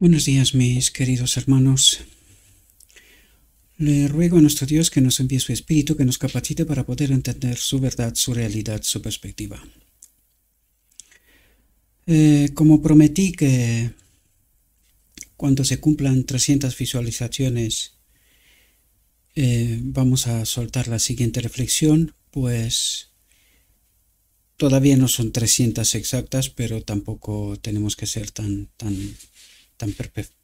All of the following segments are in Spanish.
Buenos días, mis queridos hermanos. Le ruego a nuestro Dios que nos envíe su Espíritu, que nos capacite para poder entender su verdad, su realidad, su perspectiva. Como prometí que cuando se cumplan 300 visualizaciones vamos a soltar la siguiente reflexión, pues todavía no son 300 exactas, pero tampoco tenemos que ser tan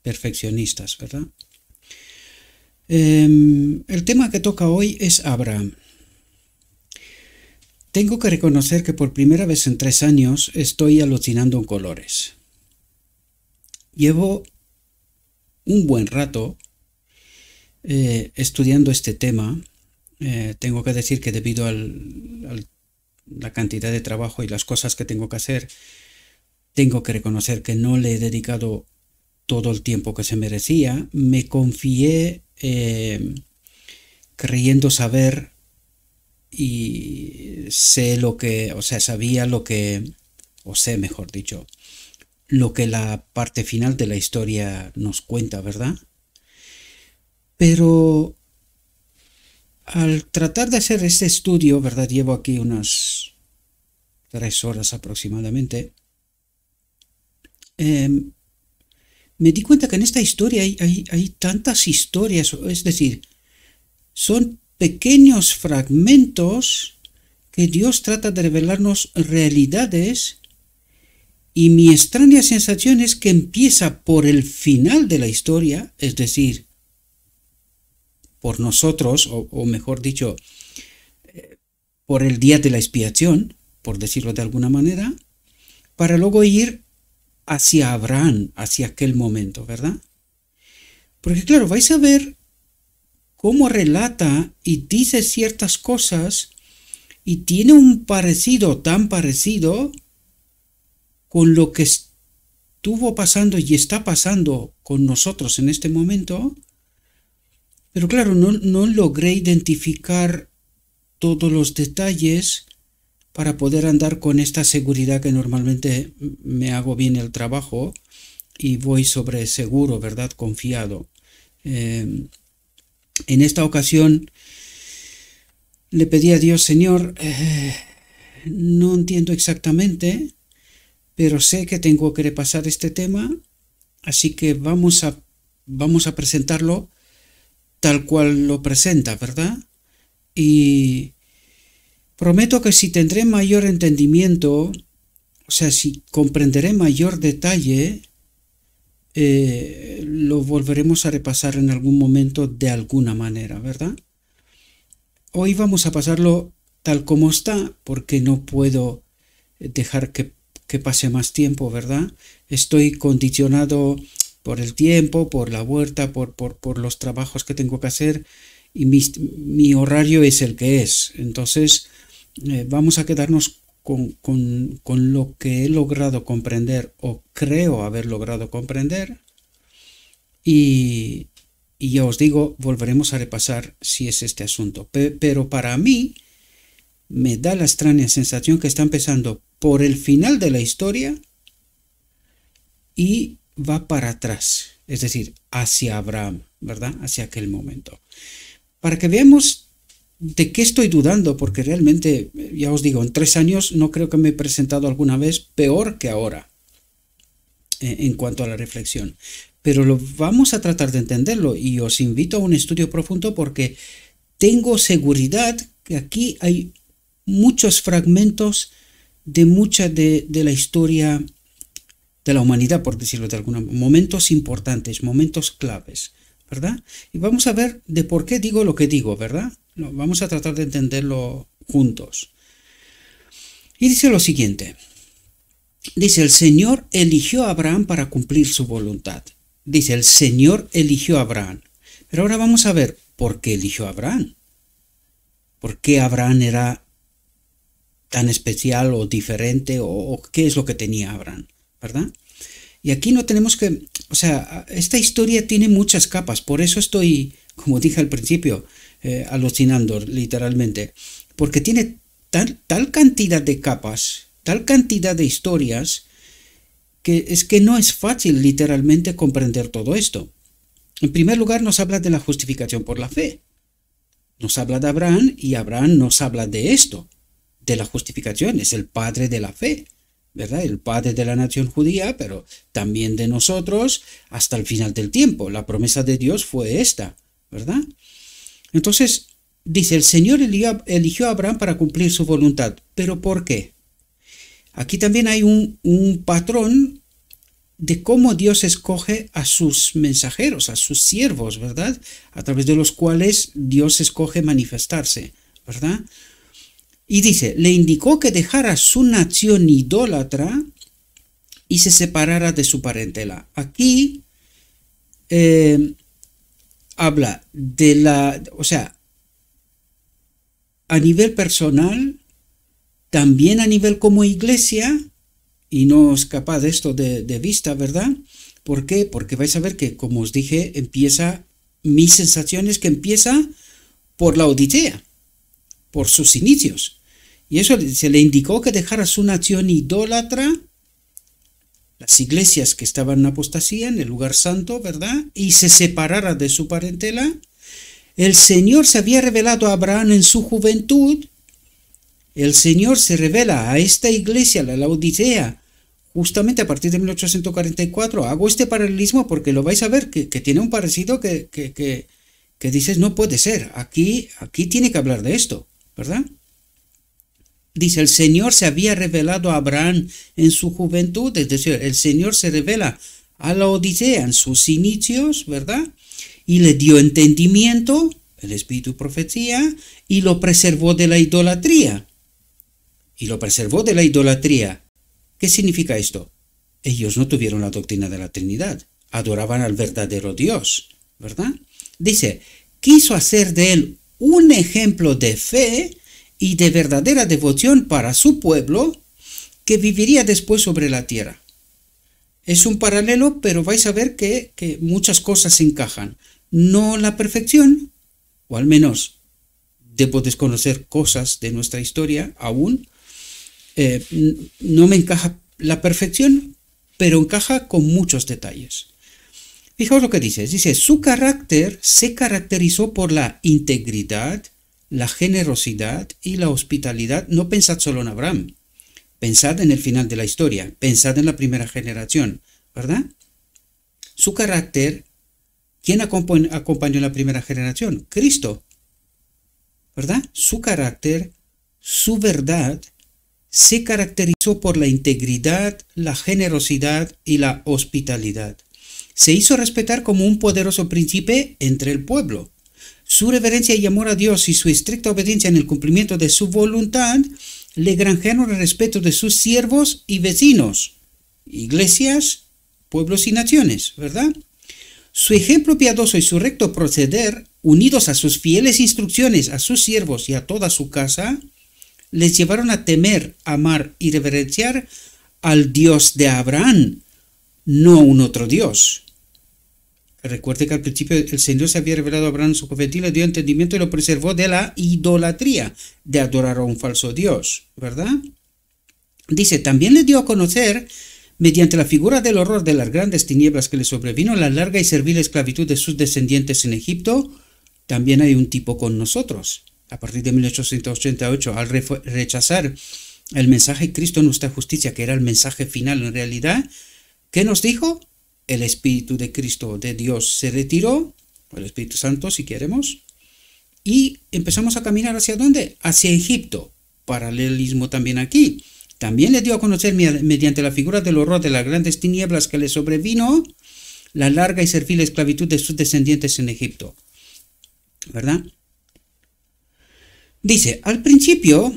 perfeccionistas, ¿verdad? El tema que toca hoy es Abraham. Tengo que reconocer que por primera vez en 3 años estoy alucinando en colores. Llevo un buen rato estudiando este tema. Tengo que decir que debido a la cantidad de trabajo y las cosas que tengo que hacer, tengo que reconocer que no le he dedicado todo el tiempo que se merecía. Me confié creyendo saber y sé lo que, sabía lo que, o sé mejor dicho, lo que la parte final de la historia nos cuenta, ¿verdad? Pero al tratar de hacer este estudio, ¿verdad? Llevo aquí unas 3 horas aproximadamente. Me di cuenta que en esta historia hay tantas historias, es decir, son pequeños fragmentos que Dios trata de revelarnos realidades, y mi extraña sensación es que empieza por el final de la historia, es decir, por nosotros, o mejor dicho, por el día de la expiación, por decirlo de alguna manera, para luego ir hacia Abraham, hacia aquel momento, ¿verdad? Porque claro, vais a ver cómo relata y dice ciertas cosas y tiene un parecido tan parecido con lo que estuvo pasando y está pasando con nosotros en este momento. Pero claro, no logré identificar todos los detalles para poder andar con esta seguridad que normalmente me hago bien el trabajo y voy sobre seguro, ¿verdad? Confiado. En esta ocasión le pedí a Dios, Señor, no entiendo exactamente, pero sé que tengo que repasar este tema, así que vamos a presentarlo tal cual lo presenta, ¿verdad? Y prometo que si tendré mayor entendimiento, si comprenderé mayor detalle, lo volveremos a repasar en algún momento de alguna manera, ¿verdad? Hoy vamos a pasarlo tal como está, porque no puedo dejar que pase más tiempo, ¿verdad? Estoy condicionado por el tiempo, por la huerta, por los trabajos que tengo que hacer, y mi horario es el que es. Entonces vamos a quedarnos con lo que he logrado comprender, o creo haber logrado comprender, y ya os digo, volveremos a repasar si es este asunto. Pero para mí me da la extraña sensación que está empezando por el final de la historia y va para atrás, es decir, hacia Abraham, ¿verdad? Hacia aquel momento. Para que veamos de qué estoy dudando, porque realmente, ya os digo, en 3 años no creo que me he presentado alguna vez peor que ahora en cuanto a la reflexión. Pero vamos a tratar de entenderlo, y os invito a un estudio profundo porque tengo seguridad que aquí hay muchos fragmentos de mucha de la historia de la humanidad, por decirlo de alguna manera, momentos importantes, momentos claves, ¿verdad? Y vamos a ver de por qué digo lo que digo, ¿verdad? Vamos a tratar de entenderlo juntos. Y dice lo siguiente. Dice, el Señor eligió a Abraham para cumplir su voluntad. Dice, el Señor eligió a Abraham. Pero ahora vamos a ver por qué eligió a Abraham. ¿Por qué Abraham era tan especial o diferente, o qué es lo que tenía Abraham, ¿verdad? Y aquí no tenemos que, esta historia tiene muchas capas, por eso estoy, como dije al principio, alucinando literalmente, porque tiene tal cantidad de capas, tal cantidad de historias, que no es fácil literalmente comprender todo esto. En primer lugar, nos habla de la justificación por la fe. Nos habla de Abraham y Abraham nos habla de esto, de la justificación. Es el padre de la fe, ¿verdad? El padre de la nación judía, pero también de nosotros hasta el final del tiempo. La promesa de Dios fue esta, ¿verdad? Entonces, dice, el Señor eligió a Abraham para cumplir su voluntad. ¿Pero por qué? Aquí también hay un patrón de cómo Dios escoge a sus mensajeros, a sus siervos, ¿verdad? A través de los cuales Dios escoge manifestarse, ¿verdad? Y dice, le indicó que dejara su nación idólatra y se separara de su parentela. Aquí habla de o sea, a nivel personal, también a nivel como iglesia, y no escapa de esto de vista, ¿verdad? ¿Por qué? Porque vais a ver que, como os dije, mi sensación es que empieza por la Odisea, por sus inicios. Y eso se le indicó que dejara su nación idólatra, las iglesias que estaban en apostasía, en el lugar santo, ¿verdad? Y se separara de su parentela. El Señor se había revelado a Abraham en su juventud. El Señor se revela a esta iglesia, la Laodicea, justamente a partir de 1844. Hago este paralelismo porque lo vais a ver, que tiene un parecido que dices, no puede ser, aquí tiene que hablar de esto, ¿verdad? Dice, el Señor se había revelado a Abraham en su juventud, es decir, el Señor se revela a la Odisea en sus inicios, ¿verdad? Y le dio entendimiento, el espíritu y profecía, y lo preservó de la idolatría. Y lo preservó de la idolatría. ¿Qué significa esto? Ellos no tuvieron la doctrina de la Trinidad, adoraban al verdadero Dios, ¿verdad? Dice, quiso hacer de él un ejemplo de fe y de verdadera devoción para su pueblo que viviría después sobre la tierra. Es un paralelo, pero vais a ver que muchas cosas se encajan. No la perfección, o al menos debo desconocer cosas de nuestra historia aún. No me encaja la perfección, pero encaja con muchos detalles. Fijaos lo que dice. Dice, su carácter se caracterizó por la integridad, la generosidad y la hospitalidad. No pensad solo en Abraham, pensad en el final de la historia, pensad en la primera generación, ¿verdad? Su carácter, ¿quién acompañó en la primera generación? Cristo, ¿verdad? Su carácter, su verdad, se caracterizó por la integridad, la generosidad y la hospitalidad. Se hizo respetar como un poderoso príncipe entre el pueblo. Su reverencia y amor a Dios y su estricta obediencia en el cumplimiento de su voluntad le granjearon el respeto de sus siervos y vecinos, iglesias, pueblos y naciones, ¿verdad? Su ejemplo piadoso y su recto proceder, unidos a sus fieles instrucciones a sus siervos y a toda su casa, les llevaron a temer, amar y reverenciar al Dios de Abraham, no un otro Dios. Recuerde que al principio el Señor se había revelado a Abraham en su juventud, le dio entendimiento y lo preservó de la idolatría, de adorar a un falso Dios, ¿verdad? Dice, también le dio a conocer, mediante la figura del horror de las grandes tinieblas que le sobrevino, la larga y servil esclavitud de sus descendientes en Egipto. También hay un tipo con nosotros. A partir de 1888, al rechazar el mensaje Cristo nuestra justicia, que era el mensaje final en realidad, ¿qué nos dijo? El Espíritu de Cristo, de Dios, se retiró, o el Espíritu Santo si queremos, y empezamos a caminar ¿hacia dónde? Hacia Egipto. Paralelismo también aquí. También le dio a conocer mediante la figura del horror de las grandes tinieblas que le sobrevino, la larga y servil esclavitud de sus descendientes en Egipto. ¿Verdad? Dice, al principio,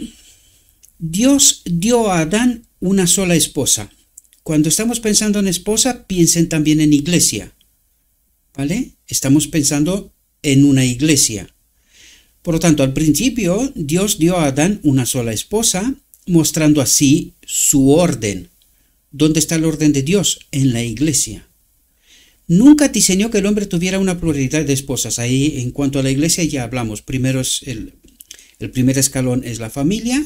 Dios dio a Adán una sola esposa. Cuando estamos pensando en esposa, piensen también en iglesia, ¿vale? Estamos pensando en una iglesia. Por lo tanto, al principio, Dios dio a Adán una sola esposa, mostrando así su orden. ¿Dónde está el orden de Dios? En la iglesia. Nunca diseñó que el hombre tuviera una pluralidad de esposas. Ahí, en cuanto a la iglesia, ya hablamos. Primero es el primer escalón es la familia,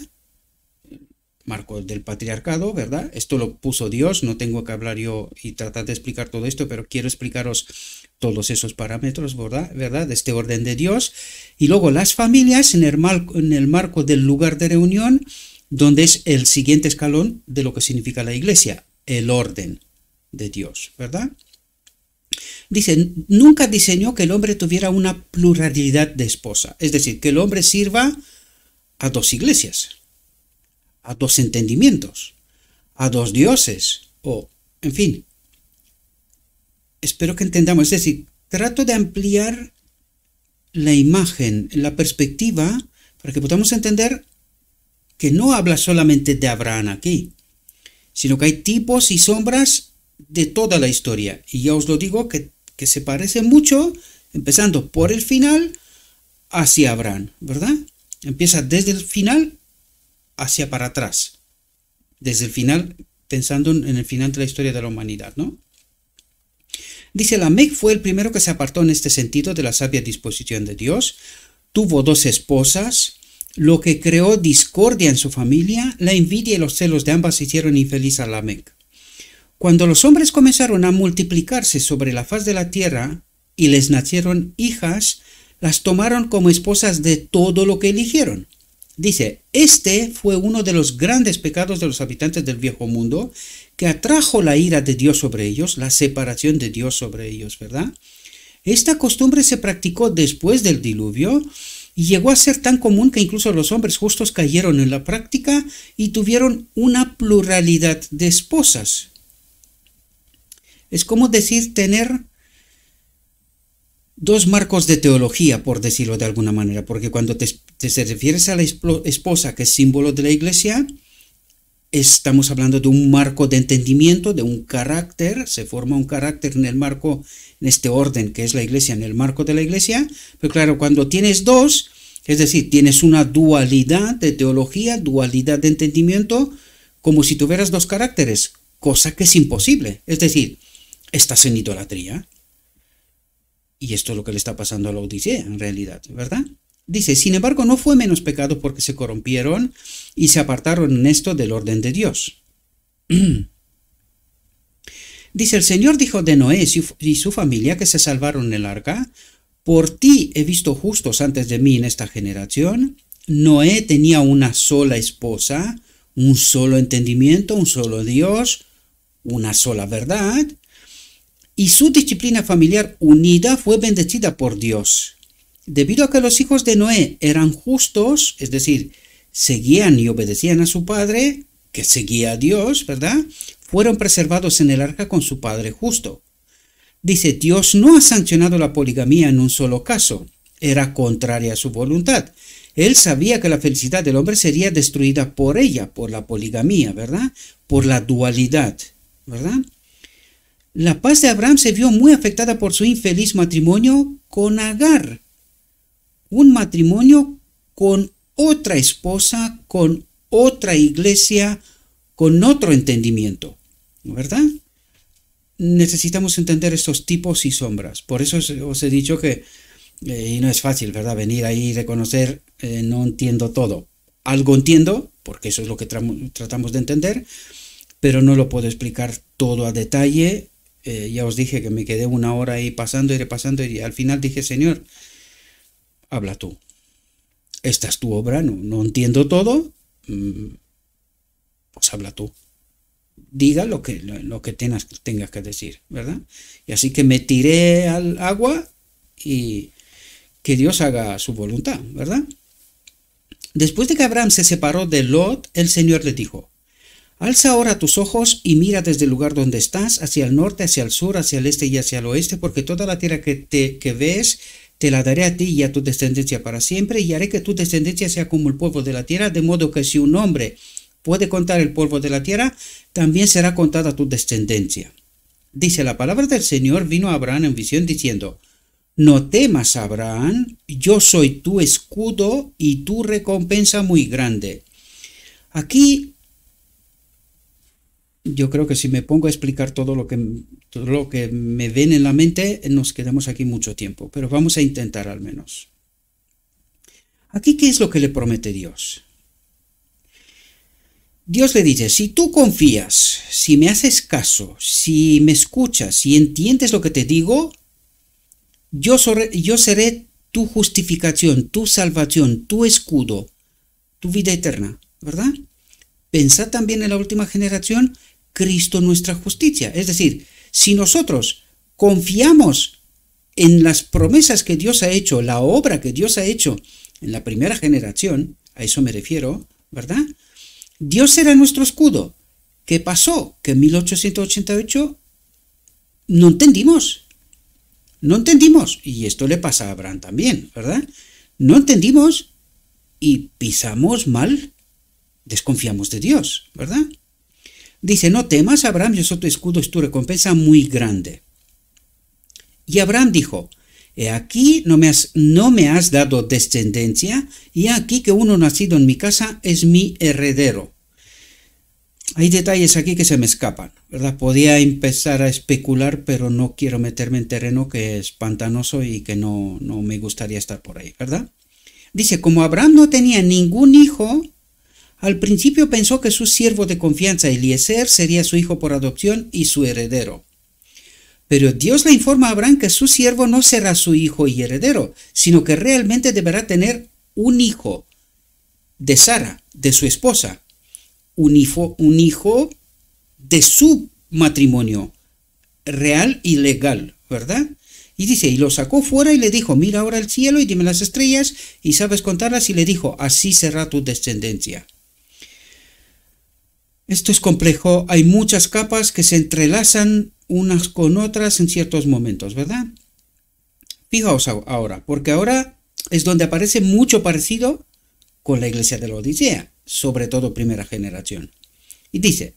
marco del patriarcado, ¿verdad? Esto lo puso Dios, no tengo que hablar yo y tratar de explicar todo esto, pero quiero explicaros todos esos parámetros, ¿verdad? De este orden de Dios. Y luego las familias en el marco del lugar de reunión, donde es el siguiente escalón de lo que significa la iglesia, el orden de Dios, ¿verdad? Dice, nunca diseñó que el hombre tuviera una pluralidad de esposa, es decir, que el hombre sirva a dos iglesias, a dos entendimientos, a dos dioses, o, en fin, espero que entendamos, es decir, trato de ampliar la imagen, la perspectiva, para que podamos entender que no habla solamente de Abraham aquí, sino que hay tipos y sombras de toda la historia. Y ya os lo digo que se parece mucho, empezando por el final hacia Abraham, ¿verdad? Empieza desde el final hacia para atrás. Desde el final, pensando en el final de la historia de la humanidad, ¿no? Dice, Lamec fue el primero que se apartó en este sentido de la sabia disposición de Dios. Tuvo dos esposas, lo que creó discordia en su familia. La envidia y los celos de ambas hicieron infeliz a Lamec. Cuando los hombres comenzaron a multiplicarse sobre la faz de la tierra y les nacieron hijas, las tomaron como esposas de todo lo que eligieron. Dice, este fue uno de los grandes pecados de los habitantes del viejo mundo, que atrajo la ira de Dios sobre ellos, la separación de Dios sobre ellos, ¿verdad? Esta costumbre se practicó después del diluvio y llegó a ser tan común que incluso los hombres justos cayeron en la práctica y tuvieron una pluralidad de esposas. Es como decir tener dos marcos de teología, por decirlo de alguna manera, porque cuando te refieres a la esposa, que es símbolo de la iglesia, estamos hablando de un marco de entendimiento, de un carácter, se forma un carácter en el marco, en este orden que es la iglesia, en el marco de la iglesia, pero claro, cuando tienes dos, es decir, tienes una dualidad de teología, dualidad de entendimiento, como si tuvieras dos caracteres, cosa que es imposible, es decir, estás en idolatría. Y esto es lo que le está pasando a la Odisea, en realidad, ¿verdad? Dice, sin embargo, no fue menos pecado porque se corrompieron y se apartaron en esto del orden de Dios. Dice, el Señor dijo de Noé y su familia que se salvaron en el arca, por ti he visto justos antes de mí en esta generación. Noé tenía una sola esposa, un solo entendimiento, un solo Dios, una sola verdad. Y su disciplina familiar unida fue bendecida por Dios. Debido a que los hijos de Noé eran justos, es decir, seguían y obedecían a su padre, que seguía a Dios, ¿verdad? Fueron preservados en el arca con su padre justo. Dice, Dios no ha sancionado la poligamía en un solo caso. Era contraria a su voluntad. Él sabía que la felicidad del hombre sería destruida por ella, por la poligamía, ¿verdad? Por la dualidad, ¿verdad? La paz de Abraham se vio muy afectada por su infeliz matrimonio con Agar. Un matrimonio con otra esposa, con otra iglesia, con otro entendimiento, ¿verdad? Necesitamos entender estos tipos y sombras. Por eso os he dicho que y no es fácil, ¿verdad? Venir ahí y reconocer, no entiendo todo. Algo entiendo, porque eso es lo que tratamos de entender, pero no lo puedo explicar todo a detalle. Ya os dije que me quedé una hora ahí pasando y repasando y al final dije, Señor, habla tú. Esta es tu obra, no entiendo todo, pues habla tú. Diga lo que tengas que decir, ¿verdad? Y así que me tiré al agua y que Dios haga su voluntad, ¿verdad? Después de que Abraham se separó de Lot, el Señor le dijo, alza ahora tus ojos y mira desde el lugar donde estás, hacia el norte, hacia el sur, hacia el este y hacia el oeste, porque toda la tierra que ves te la daré a ti y a tu descendencia para siempre, y haré que tu descendencia sea como el polvo de la tierra, de modo que si un hombre puede contar el polvo de la tierra, también será contada tu descendencia. Dice, la palabra del Señor vino a Abraham en visión diciendo, no temas, Abraham, yo soy tu escudo y tu recompensa muy grande. Aquí yo creo que si me pongo a explicar todo lo que me ven en la mente, nos quedamos aquí mucho tiempo, pero vamos a intentar al menos. Aquí, ¿qué es lo que le promete Dios? Dios le dice, si tú confías, si me haces caso, si me escuchas, si entiendes lo que te digo, yo seré tu justificación, tu salvación, tu escudo, tu vida eterna, ¿verdad? Pensad también en la última generación, Cristo nuestra justicia. Es decir, si nosotros confiamos en las promesas que Dios ha hecho, la obra que Dios ha hecho en la primera generación, a eso me refiero, ¿verdad? Dios será nuestro escudo. ¿Qué pasó? Que en 1888 no entendimos. No entendimos. Y esto le pasa a Abraham también, ¿verdad? No entendimos y pisamos mal. Desconfiamos de Dios, ¿verdad? Dice, no temas, Abraham, yo soy tu escudo, es tu recompensa muy grande. Y Abraham dijo, he aquí no me has dado descendencia, y aquí que uno nacido en mi casa es mi heredero. Hay detalles aquí que se me escapan, ¿verdad? Podía empezar a especular, pero no quiero meterme en terreno que es pantanoso y que no me gustaría estar por ahí, ¿verdad? Dice, como Abraham no tenía ningún hijo, al principio pensó que su siervo de confianza, Eliezer, sería su hijo por adopción y su heredero. Pero Dios le informa a Abraham que su siervo no será su hijo y heredero, sino que realmente deberá tener un hijo de Sara, de su esposa, un hijo de su matrimonio, real y legal, ¿verdad? Y dice, y lo sacó fuera y le dijo, mira ahora el cielo y dime las estrellas, y sabes contarlas, y le dijo, así será tu descendencia. Esto es complejo, hay muchas capas que se entrelazan unas con otras en ciertos momentos, ¿verdad? Fijaos ahora, porque ahora es donde aparece mucho parecido con la iglesia de la Odisea, sobre todo primera generación. Y dice,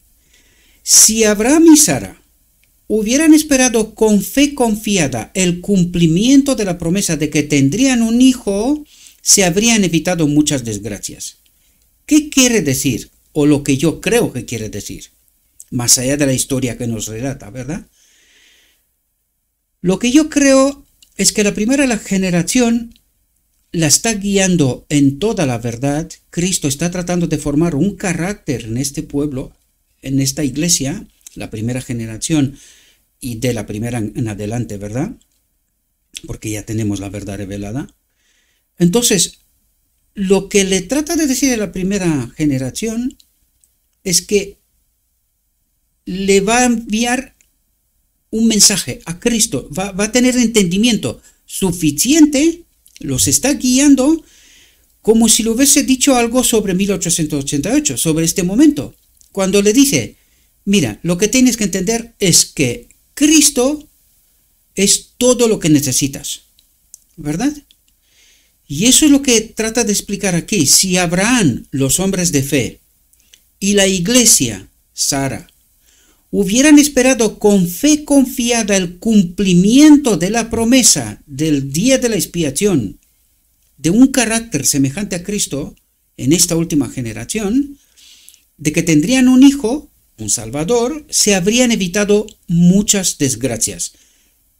si Abraham y Sara hubieran esperado con fe confiada el cumplimiento de la promesa de que tendrían un hijo, se habrían evitado muchas desgracias. ¿Qué quiere decir? O lo que yo creo que quiere decir, más allá de la historia que nos relata, ¿verdad? Lo que yo creo es que la primera generación la está guiando en toda la verdad. Cristo está tratando de formar un carácter en este pueblo, en esta iglesia, la primera generación y de la primera en adelante, ¿verdad? Porque ya tenemos la verdad revelada. Entonces, lo que le trata de decir a la primera generación es que le va a enviar un mensaje a Cristo, va a tener entendimiento suficiente, los está guiando como si le hubiese dicho algo sobre 1888, sobre este momento, cuando le dice, mira, lo que tienes que entender es que Cristo es todo lo que necesitas, ¿verdad? Y eso es lo que trata de explicar aquí. Si Abraham, los hombres de fe, y la iglesia, Sara, hubieran esperado con fe confiada el cumplimiento de la promesa del día de la expiación de un carácter semejante a Cristo en esta última generación, de que tendrían un hijo, un Salvador, se habrían evitado muchas desgracias.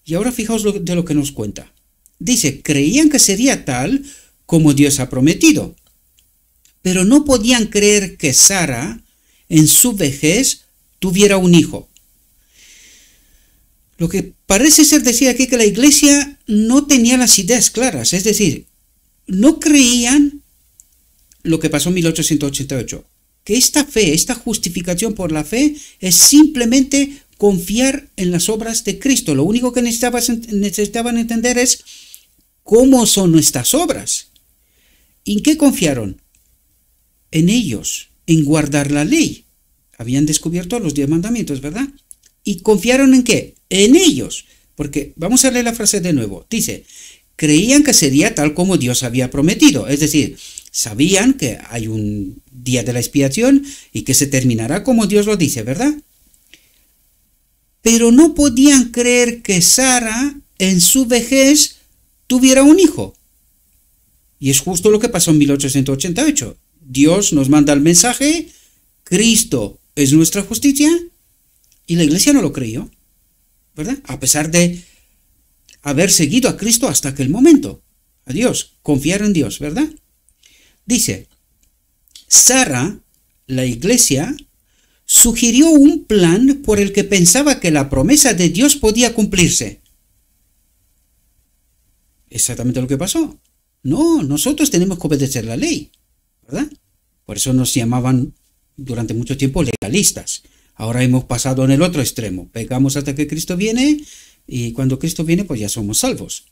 Y ahora fijaos de lo que nos cuenta. Dice, creían que sería tal como Dios ha prometido, pero no podían creer que Sara, en su vejez, tuviera un hijo. Lo que parece ser decir aquí que la iglesia no tenía las ideas claras, es decir, no creían lo que pasó en 1888, que esta fe, esta justificación por la fe, es simplemente confiar en las obras de Cristo. Lo único que necesitaban entender es cómo son nuestras obras. ¿En qué confiaron? En ellos, en guardar la ley. Habían descubierto los 10 mandamientos, ¿verdad? ¿Y confiaron en qué? En ellos. Porque, vamos a leer la frase de nuevo. Dice, creían que sería tal como Dios había prometido. Es decir, sabían que hay un día de la expiación y que se terminará como Dios lo dice, ¿verdad? Pero no podían creer que Sara, en su vejez, tuviera un hijo. Y es justo lo que pasó en 1888. Dios nos manda el mensaje, Cristo es nuestra justicia, y la iglesia no lo creyó, ¿verdad? A pesar de haber seguido a Cristo hasta aquel momento. A Dios, confiar en Dios, ¿verdad? Dice, Sara, la iglesia, sugirió un plan por el que pensaba que la promesa de Dios podía cumplirse. Exactamente lo que pasó. No, nosotros tenemos que obedecer la ley, ¿verdad? Por eso nos llamaban durante mucho tiempo legalistas. Ahora hemos pasado en el otro extremo. Pecamos hasta que Cristo viene y cuando Cristo viene pues ya somos salvos.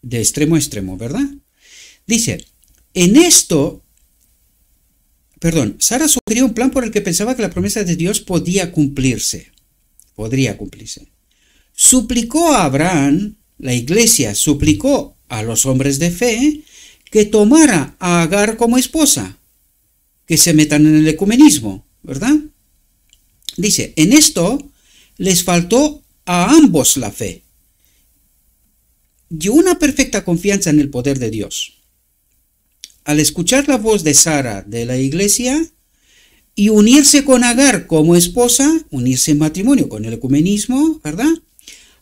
De extremo a extremo, ¿verdad? Dice, Sara sugirió un plan por el que pensaba que la promesa de Dios podría cumplirse. Suplicó a Abraham, la iglesia suplicó a los hombres de fe que tomara a Agar como esposa, que se metan en el ecumenismo, ¿verdad? Dice, en esto les faltó a ambos la fe y una perfecta confianza en el poder de Dios. Al escuchar la voz de Sara de la iglesia y unirse con Agar como esposa, unirse en matrimonio con el ecumenismo, ¿verdad?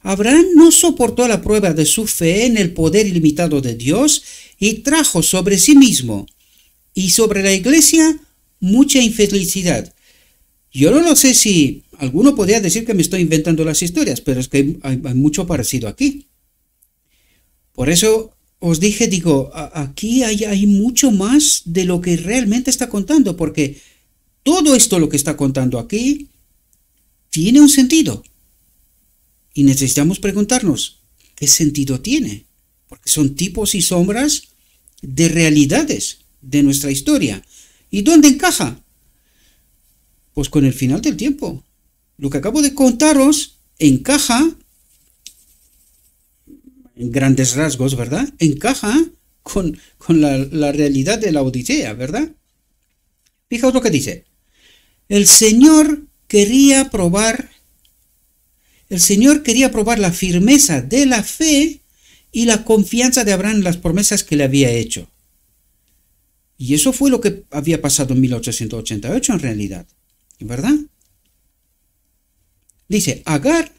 Abraham no soportó la prueba de su fe en el poder ilimitado de Dios y trajo sobre sí mismo y sobre la iglesia mucha infelicidad. Yo no lo sé si alguno podría decir que me estoy inventando las historias, pero es que hay mucho parecido aquí. Por eso os dije, aquí hay mucho más de lo que realmente está contando, porque todo esto lo que está contando aquí tiene un sentido. Y necesitamos preguntarnos, ¿qué sentido tiene? Porque son tipos y sombras de realidades de nuestra historia. ¿Y dónde encaja? Pues con el final del tiempo. Lo que acabo de contaros encaja, en grandes rasgos, ¿verdad? Encaja con la realidad de la Odisea, ¿verdad? Fijaos lo que dice. El Señor quería probar la firmeza de la fe y la confianza de Abraham en las promesas que le había hecho. Y eso fue lo que había pasado en 1888 en realidad, ¿verdad? Dice, Agar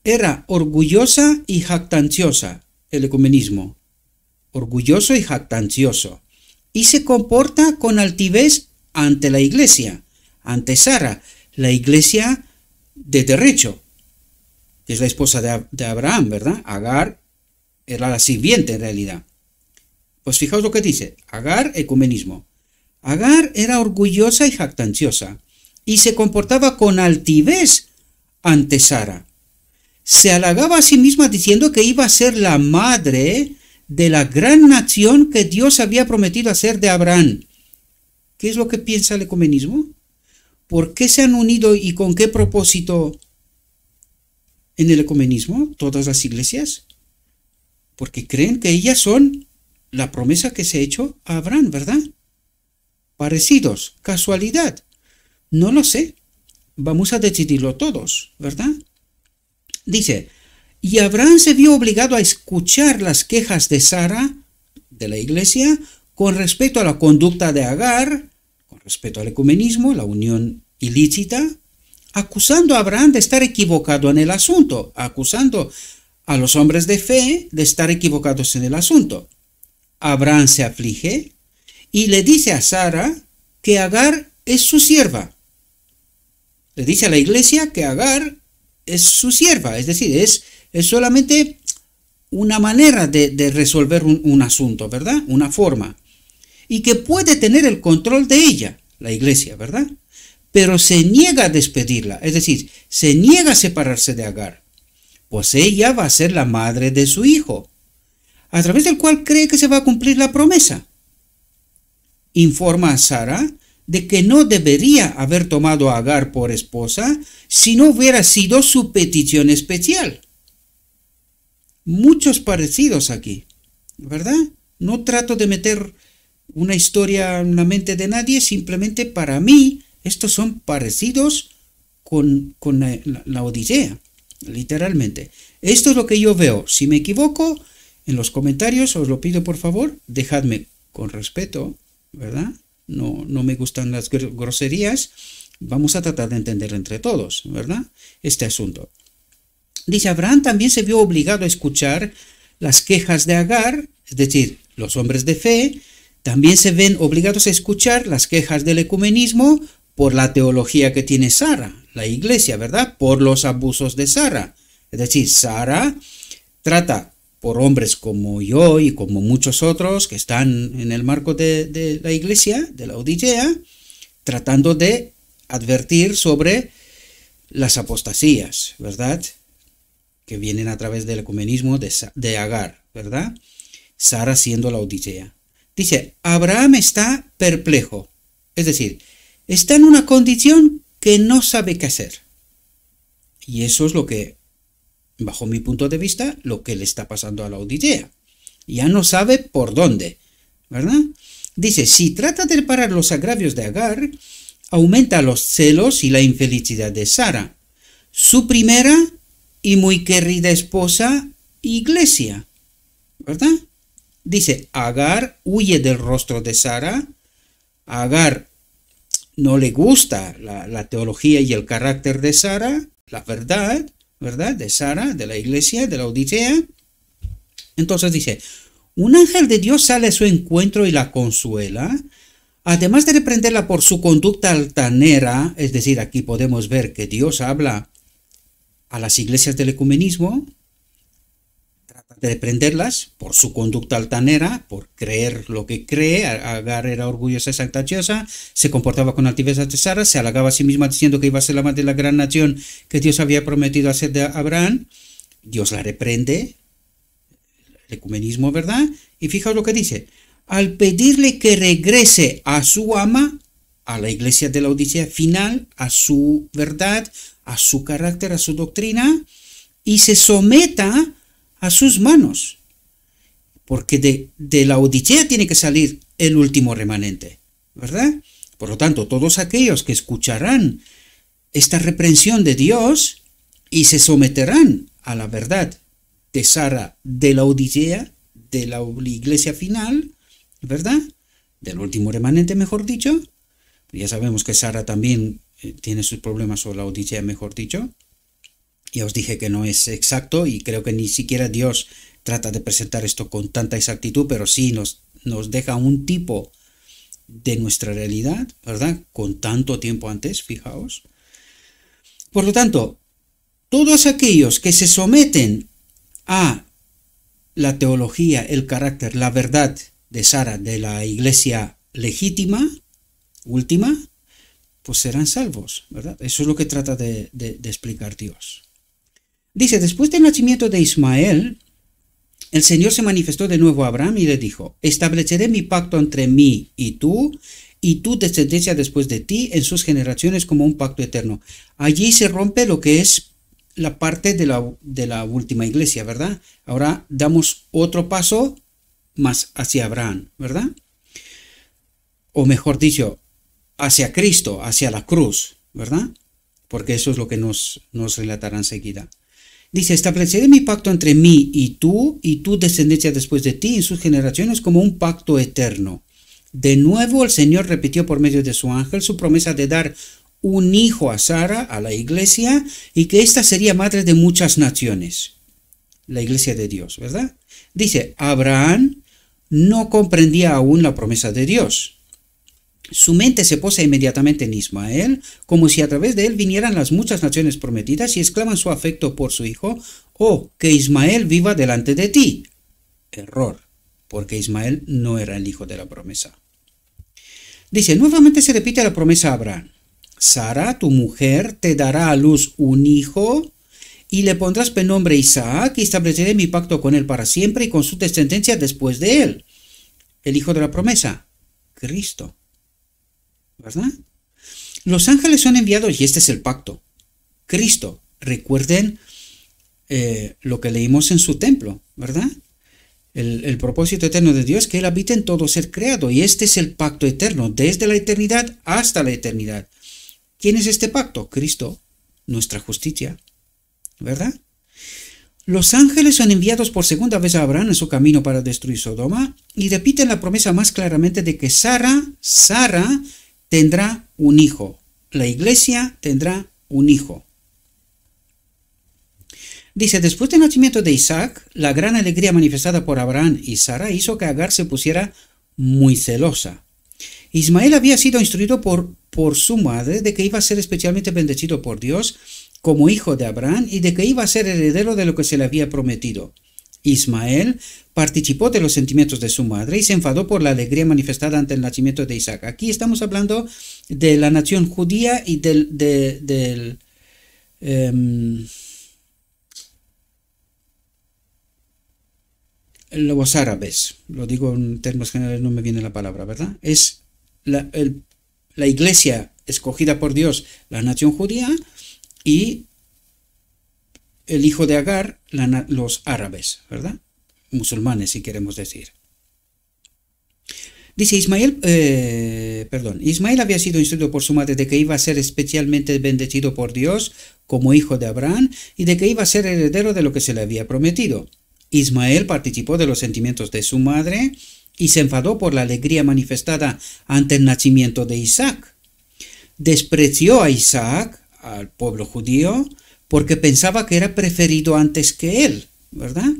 era orgullosa y jactanciosa, el ecumenismo, orgulloso y jactancioso, y se comporta con altivez ante la iglesia, ante Sara, la iglesia de derecho, que es la esposa de Abraham, ¿verdad? Agar era la sirviente en realidad. Pues fijaos lo que dice, Agar, ecumenismo. Agar era orgullosa y jactanciosa, y se comportaba con altivez ante Sara. Se halagaba a sí misma diciendo que iba a ser la madre de la gran nación que Dios había prometido hacer de Abraham. ¿Qué es lo que piensa el ecumenismo? ¿Por qué se han unido y con qué propósito en el ecumenismo todas las iglesias? Porque creen que ellas son la promesa que se ha hecho a Abraham, ¿verdad? Parecidos, casualidad, no lo sé. Vamos a decidirlo todos, ¿verdad? Dice, y Abraham se vio obligado a escuchar las quejas de Sara, de la iglesia, con respecto a la conducta de Agar, con respecto al ecumenismo, la unión ilícita, acusando a Abraham de estar equivocado en el asunto, acusando a los hombres de fe de estar equivocados en el asunto. Abraham se aflige y le dice a Sara que Agar es su sierva. Le dice a la iglesia que Agar es su sierva, es decir, es solamente una manera de resolver un asunto, ¿verdad? Una forma. Y que puede tener el control de ella, la iglesia, ¿verdad? Pero se niega a despedirla, es decir, se niega a separarse de Agar, pues ella va a ser la madre de su hijo, a través del cual cree que se va a cumplir la promesa. Informa a Sara de que no debería haber tomado a Agar por esposa si no hubiera sido su petición especial. Muchos parecidos aquí, ¿verdad? No trato de meter una historia en la mente de nadie, simplemente para mí estos son parecidos con la Odisea, literalmente. Esto es lo que yo veo. Si me equivoco, en los comentarios os lo pido por favor, dejadme con respeto, ¿verdad? No me gustan las groserías. Vamos a tratar de entender entre todos, ¿verdad? Este asunto. Dice, Abraham también se vio obligado a escuchar las quejas de Agar, es decir, los hombres de fe también se ven obligados a escuchar las quejas del ecumenismo por la teología que tiene Sara, la iglesia, ¿verdad? Por los abusos de Sara. Es decir, Sara trata por hombres como yo y como muchos otros que están en el marco de la iglesia, de la Odisea, tratando de advertir sobre las apostasías, ¿verdad? Que vienen a través del ecumenismo de Agar, ¿verdad? Sara siendo la Odisea. Dice, Abraham está perplejo, es decir, está en una condición que no sabe qué hacer. Y eso es lo que, bajo mi punto de vista, lo que le está pasando a la Odisea. Ya no sabe por dónde, ¿verdad? Dice, si trata de reparar los agravios de Agar, aumenta los celos y la infelicidad de Sara, su primera y muy querida esposa, iglesia, ¿verdad? Dice, Agar huye del rostro de Sara. A Agar no le gusta la teología y el carácter de Sara, la verdad, ¿verdad? De Sara, de la iglesia, de la Odisea. Entonces dice, un ángel de Dios sale a su encuentro y la consuela, además de reprenderla por su conducta altanera. Es decir, aquí podemos ver que Dios habla a las iglesias del ecumenismo, trata de reprenderlas por su conducta altanera, por creer lo que cree. Agar era orgullosa y jactanciosa, se comportaba con altivez ante Sara, se halagaba a sí misma diciendo que iba a ser la madre de la gran nación que Dios había prometido hacer de Abraham. Dios la reprende, el ecumenismo, ¿verdad? Y fijaos lo que dice, al pedirle que regrese a su ama, a la iglesia de la Odisea final, a su verdad, a su carácter, a su doctrina, y se someta a sus manos, porque de la Odisea tiene que salir el último remanente, ¿verdad? Por lo tanto, todos aquellos que escucharán esta reprensión de Dios y se someterán a la verdad de Sara, de la Odisea, de la iglesia final, ¿verdad? Del último remanente, mejor dicho. Ya sabemos que Sara también tiene sus problemas, o la Odisea, mejor dicho. Ya os dije que no es exacto y creo que ni siquiera Dios trata de presentar esto con tanta exactitud, pero sí nos deja un tipo de nuestra realidad, ¿verdad? Con tanto tiempo antes, fijaos. Por lo tanto, todos aquellos que se someten a la teología, el carácter, la verdad de Sara, de la iglesia legítima, última, pues serán salvos, ¿verdad? Eso es lo que trata de explicar Dios. Dice, después del nacimiento de Ismael, el Señor se manifestó de nuevo a Abraham y le dijo, estableceré mi pacto entre mí y tu descendencia después de ti en sus generaciones como un pacto eterno. Allí se rompe lo que es la parte de la última iglesia, ¿verdad? Ahora damos otro paso más hacia Abraham, ¿verdad? O mejor dicho, hacia Cristo, hacia la cruz, ¿verdad? Porque eso es lo que nos relatará enseguida. Dice, estableceré mi pacto entre mí y tu descendencia después de ti en sus generaciones como un pacto eterno. De nuevo el Señor repitió por medio de su ángel su promesa de dar un hijo a Sara, a la iglesia, y que ésta sería madre de muchas naciones. La iglesia de Dios, ¿verdad? Dice, Abraham no comprendía aún la promesa de Dios. Su mente se posa inmediatamente en Ismael, como si a través de él vinieran las muchas naciones prometidas y exclaman su afecto por su hijo, oh, que Ismael viva delante de ti. Error, porque Ismael no era el hijo de la promesa. Dice, nuevamente se repite la promesa a Abraham. Sara, tu mujer, te dará a luz un hijo y le pondrás por nombre Isaac y estableceré mi pacto con él para siempre y con su descendencia después de él. El hijo de la promesa, Cristo. ¿Verdad? Los ángeles son enviados y este es el pacto. Cristo, recuerden lo que leímos en su templo, ¿verdad? El propósito eterno de Dios, que Él habita en todo ser creado, y este es el pacto eterno, desde la eternidad hasta la eternidad. ¿Quién es este pacto? Cristo, nuestra justicia, ¿verdad? Los ángeles son enviados por segunda vez a Abraham en su camino para destruir Sodoma y repiten la promesa más claramente de que Sara tendrá un hijo. La iglesia tendrá un hijo. Dice, después del nacimiento de Isaac, la gran alegría manifestada por Abraham y Sara hizo que Agar se pusiera muy celosa. Ismael había sido instruido por por su madre de que iba a ser especialmente bendecido por Dios como hijo de Abraham y de que iba a ser heredero de lo que se le había prometido. Ismael participó de los sentimientos de su madre y se enfadó por la alegría manifestada ante el nacimiento de Isaac. Aquí estamos hablando de la nación judía y los árabes. Lo digo en términos generales, no me viene la palabra, ¿verdad? Es la iglesia escogida por Dios, la nación judía, y el hijo de Agar, los árabes, ¿verdad? Musulmanes, si queremos decir. Dice Ismael había sido instruido por su madre de que iba a ser especialmente bendecido por Dios como hijo de Abraham y de que iba a ser heredero de lo que se le había prometido. Ismael participó de los sentimientos de su madre y se enfadó por la alegría manifestada ante el nacimiento de Isaac. Despreció a Isaac, al pueblo judío, porque pensaba que era preferido antes que él, ¿verdad?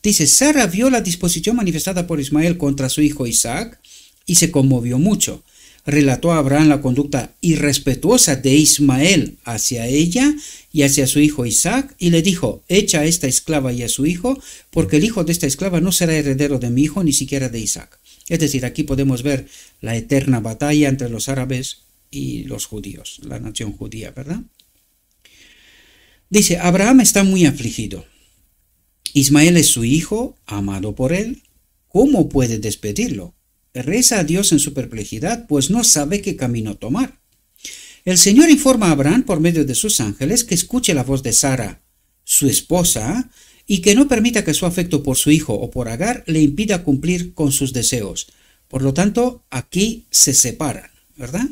Dice, Sara vio la disposición manifestada por Ismael contra su hijo Isaac y se conmovió mucho. Relató a Abraham la conducta irrespetuosa de Ismael hacia ella y hacia su hijo Isaac y le dijo, echa a esta esclava y a su hijo, porque el hijo de esta esclava no será heredero de mi hijo ni siquiera de Isaac. Es decir, aquí podemos ver la eterna batalla entre los árabes y los judíos, la nación judía, ¿verdad? Dice, Abraham está muy afligido. Ismael es su hijo, amado por él. ¿Cómo puede despedirlo? Reza a Dios en su perplejidad, pues no sabe qué camino tomar. El Señor informa a Abraham por medio de sus ángeles que escuche la voz de Sara, su esposa, y que no permita que su afecto por su hijo o por Agar le impida cumplir con sus deseos. Por lo tanto, aquí se separan, ¿verdad?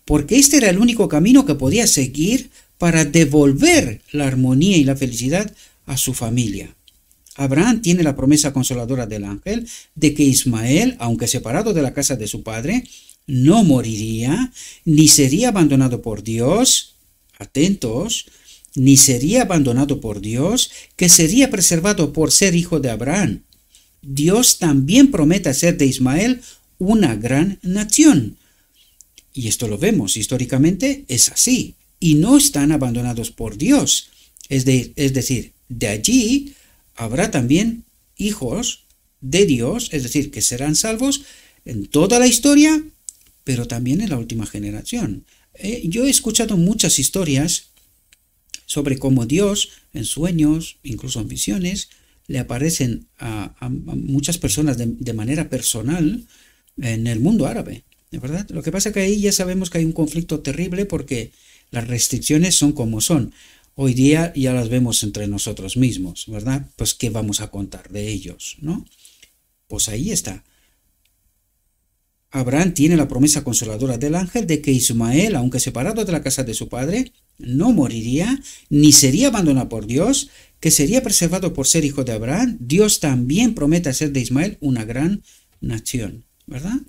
Porque este era el único camino que podía seguir para devolver la armonía y la felicidad a su familia. Abraham tiene la promesa consoladora del ángel de que Ismael, aunque separado de la casa de su padre, no moriría, ni sería abandonado por Dios, atentos, ni sería abandonado por Dios, que sería preservado por ser hijo de Abraham. Dios también promete hacer de Ismael una gran nación. Y esto lo vemos históricamente, es así, y no están abandonados por Dios. Es decir, de allí habrá también hijos de Dios, es decir, que serán salvos en toda la historia, pero también en la última generación. Yo he escuchado muchas historias sobre cómo Dios, en sueños, incluso en visiones, le aparecen a muchas personas de manera personal en el mundo árabe, ¿de verdad? Lo que pasa es que ahí ya sabemos que hay un conflicto terrible porque las restricciones son como son. Hoy día ya las vemos entre nosotros mismos, ¿verdad? Pues ¿qué vamos a contar de ellos, no? Pues ahí está. Abraham tiene la promesa consoladora del ángel de que Ismael, aunque separado de la casa de su padre, no moriría, ni sería abandonado por Dios, que sería preservado por ser hijo de Abraham. Dios también promete hacer de Ismael una gran nación, ¿verdad?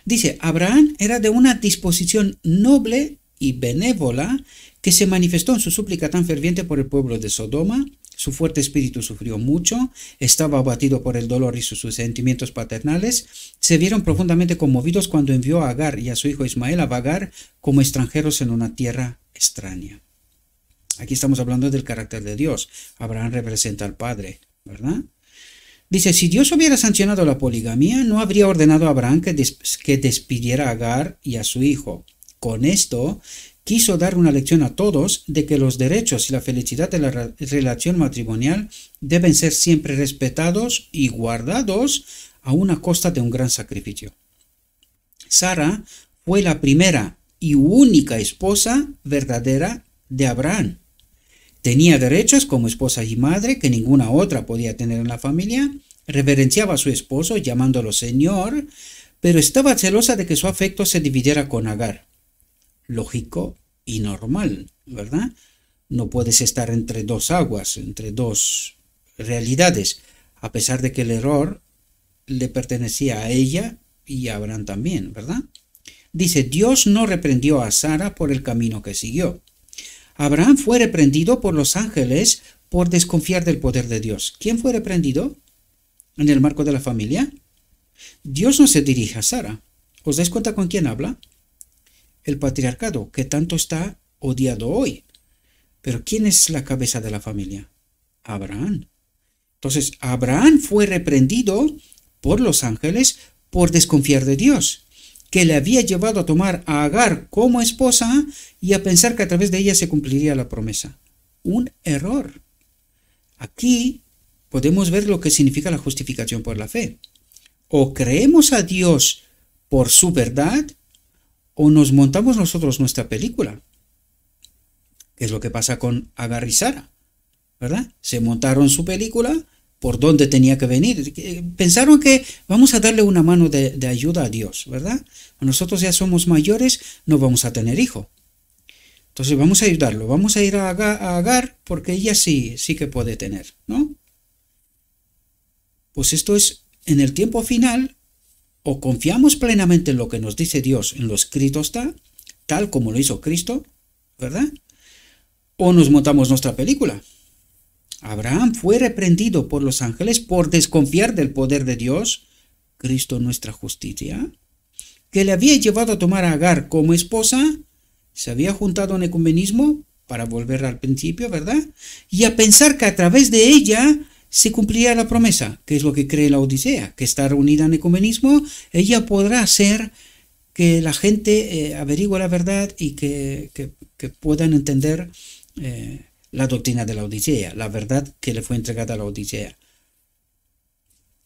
Dice, Abraham era de una disposición noble y benévola que se manifestó en su súplica tan ferviente por el pueblo de Sodoma. Su fuerte espíritu sufrió mucho, estaba abatido por el dolor y sus sentimientos paternales. Se vieron profundamente conmovidos cuando envió a Agar y a su hijo Ismael a vagar como extranjeros en una tierra extraña. Aquí estamos hablando del carácter de Dios. Abraham representa al Padre, ¿verdad? Dice, si Dios hubiera sancionado la poligamia, no habría ordenado a Abraham que despidiera a Agar y a su hijo. Con esto, quiso dar una lección a todos de que los derechos y la felicidad de la relación matrimonial deben ser siempre respetados y guardados a una costa de un gran sacrificio. Sara fue la primera y única esposa verdadera de Abraham. Tenía derechos como esposa y madre que ninguna otra podía tener en la familia. Reverenciaba a su esposo llamándolo Señor, pero estaba celosa de que su afecto se dividiera con Agar. Lógico y normal, ¿verdad? No puedes estar entre dos aguas, entre dos realidades, a pesar de que el error le pertenecía a ella y a Abraham también, ¿verdad? Dice, Dios no reprendió a Sara por el camino que siguió. Abraham fue reprendido por los ángeles por desconfiar del poder de Dios. ¿Quién fue reprendido en el marco de la familia? Dios no se dirige a Sara. ¿Os dais cuenta con quién habla? El patriarcado, que tanto está odiado hoy. Pero ¿quién es la cabeza de la familia? Abraham. Entonces, Abraham fue reprendido por los ángeles por desconfiar de Dios, que le había llevado a tomar a Agar como esposa y a pensar que a través de ella se cumpliría la promesa. Un error. Aquí podemos ver lo que significa la justificación por la fe. O creemos a Dios por su verdad, o nos montamos nosotros nuestra película. Que es lo que pasa con Agar y Sara, ¿verdad? Se montaron su película por dónde tenía que venir. Pensaron que vamos a darle una mano de ayuda a Dios, ¿verdad? Nosotros ya somos mayores, no vamos a tener hijo. Entonces vamos a ayudarlo, vamos a ir a Agar porque ella sí que puede tener, ¿no? Pues esto es, en el tiempo final, o confiamos plenamente en lo que nos dice Dios, en lo escrito está, tal como lo hizo Cristo, ¿verdad? O nos montamos nuestra película. Abraham fue reprendido por los ángeles por desconfiar del poder de Dios, Cristo nuestra justicia, que le había llevado a tomar a Agar como esposa, se había juntado en ecumenismo, para volver al principio, ¿verdad? Y a pensar que a través de ella se cumpliría la promesa, que es lo que cree la Odisea, que estar unida en ecumenismo, ella podrá hacer que la gente averigüe la verdad y que puedan entender la doctrina de la Odisea, la verdad que le fue entregada a la Odisea.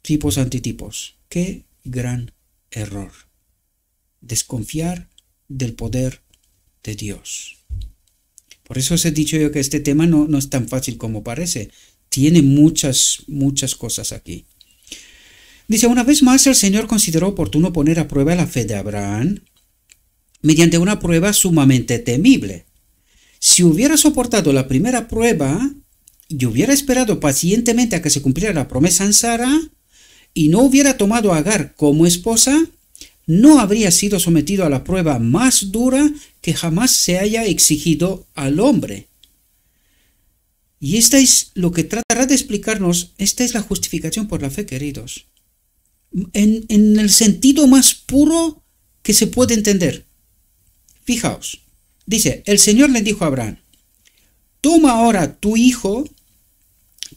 Tipos antitipos. Qué gran error. Desconfiar del poder de Dios. Por eso os he dicho yo que este tema no es tan fácil como parece. Tiene muchas cosas aquí. Dice, una vez más el Señor consideró oportuno poner a prueba la fe de Abraham mediante una prueba sumamente temible. Si hubiera soportado la primera prueba y hubiera esperado pacientemente a que se cumpliera la promesa en Sara y no hubiera tomado a Agar como esposa, no habría sido sometido a la prueba más dura que jamás se haya exigido al hombre. Y esta es lo que tratará de explicarnos, esta es la justificación por la fe, queridos. En el sentido más puro que se puede entender. Fijaos, dice, el Señor le dijo a Abraham, toma ahora tu hijo,